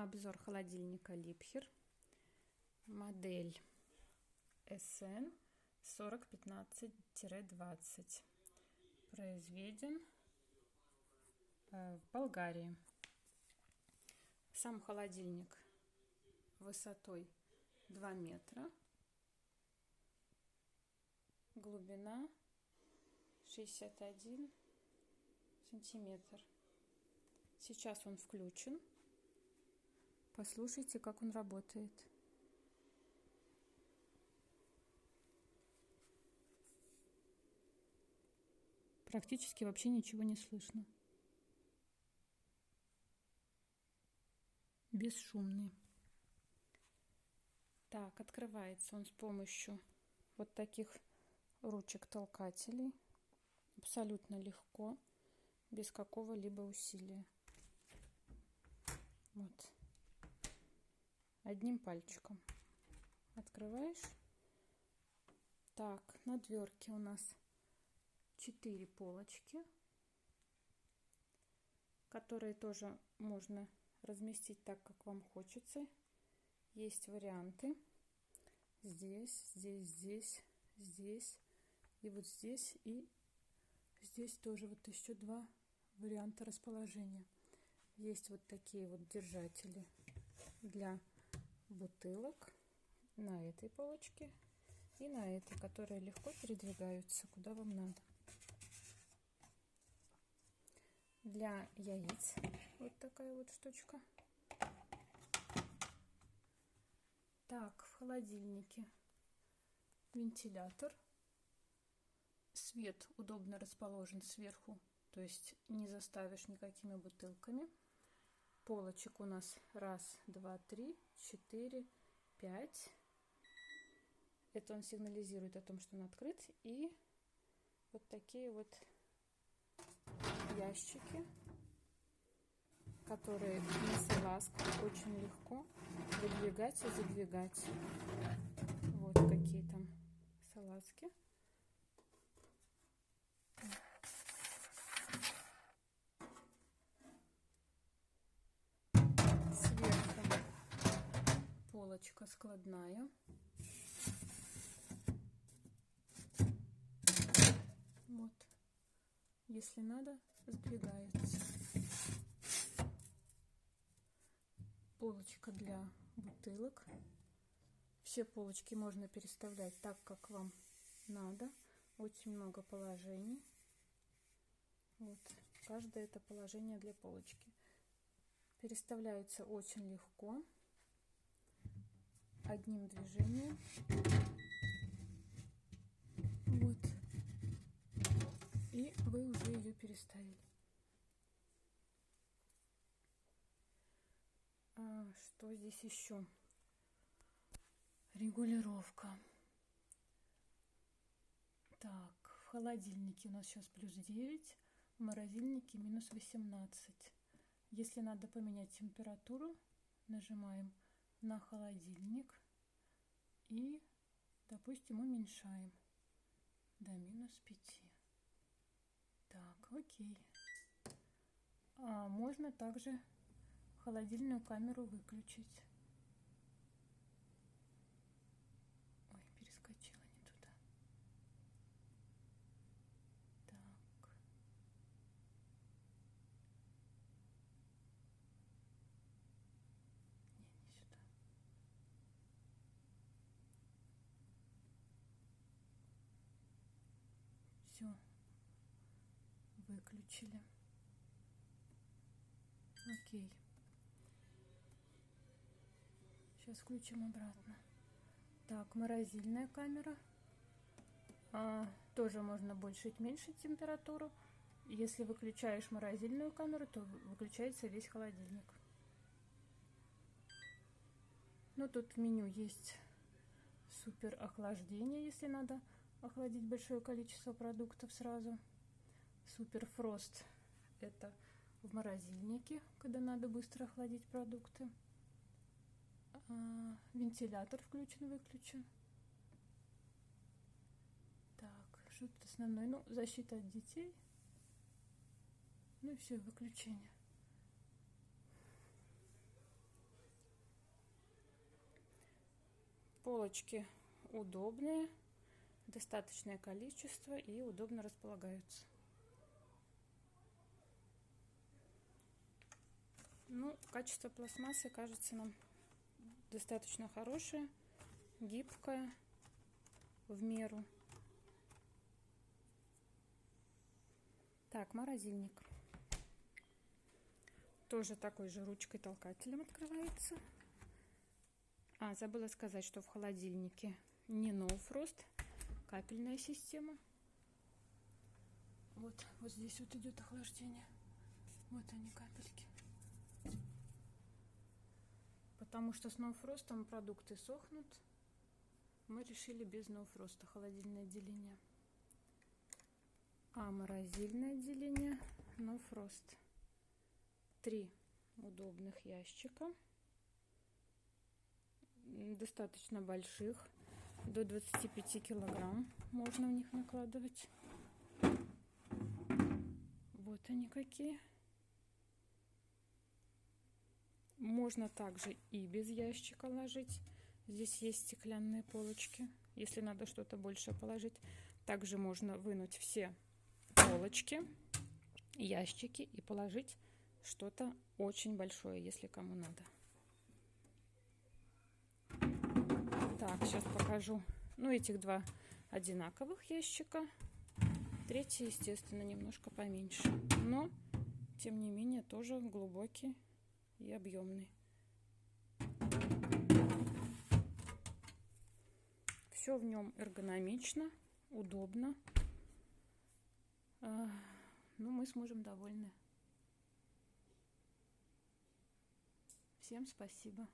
Обзор холодильника Liebherr, модель SN 4015-20, произведен в Болгарии. Сам холодильник высотой 2 метра, глубина 61 сантиметр. Сейчас он включен. Послушайте, как он работает. Практически вообще ничего не слышно. Бесшумный. Так, открывается он с помощью вот таких ручек-толкателей. Абсолютно легко, без какого-либо усилия. Вот. Одним пальчиком открываешь. Так, на дверке у нас 4 полочки, которые тоже можно разместить так, как вам хочется. Есть варианты здесь, здесь, здесь, здесь и вот здесь, и здесь тоже вот еще 2 варианта расположения. Есть вот такие вот держатели для бутылок на этой полочке и на этой, которые легко передвигаются куда вам надо. Для яиц вот такая вот штучка. Так, в холодильнике вентилятор. Свет удобно расположен сверху, то есть не заставишь никакими бутылками. Полочек у нас 1, 2, 3, 4, 5. Это он сигнализирует о том, что он открыт. И вот такие вот ящики, которые на салазках очень легко выдвигать и задвигать. Вот какие там салазки. Сверху полочка складная. Вот. Если надо, сдвигается. Полочка для бутылок. Все полочки можно переставлять так, как вам надо. Очень много положений. Вот. Каждое это положение для полочки. Переставляется очень легко. Одним движением. Вот. И вы уже ее переставили. Что здесь еще? Регулировка. Так, в холодильнике у нас сейчас +9, в морозильнике -18. Если надо поменять температуру, нажимаем на холодильник и, допустим, уменьшаем до -5. Так, окей. Можно также холодильную камеру выключить. Ой, перескочила не туда. Так. Не сюда. Все. Выключили. Окей. Сейчас включим обратно. Так, морозильная камера. Тоже можно больше и меньше температуру. Если выключаешь морозильную камеру, то выключается весь холодильник. Ну, тут в меню есть супер охлаждение, если надо охладить большое количество продуктов сразу. Супер фрост — это в морозильнике, когда надо быстро охладить продукты. Вентилятор включен-выключен. Так, что тут основное? Ну, защита от детей. Ну и все, выключение. Полочки удобные, достаточное количество и удобно располагаются. Ну, качество пластмассы кажется нам достаточно хорошее, гибкое, в меру. Так, морозильник. Тоже такой же ручкой-толкателем открывается. Забыла сказать, что в холодильнике не No Frost, капельная система. Вот здесь вот идет охлаждение. Вот они, капельки. Потому что с No Frost продукты сохнут, мы решили без No Frost холодильное отделение. Морозильное отделение No Frost. 3 удобных ящика, достаточно больших, до 25 килограмм можно в них накладывать. Вот они какие. Можно также и без ящика ложить. Здесь есть стеклянные полочки, если надо что-то больше положить. Также можно вынуть все полочки, ящики и положить что-то очень большое, если кому надо. Так, сейчас покажу. Этих 2 одинаковых ящика. Третий, естественно, немножко поменьше, но тем не менее тоже глубокий и объемный. Все в нем эргономично, удобно. Мы с мужем довольны. Всем спасибо.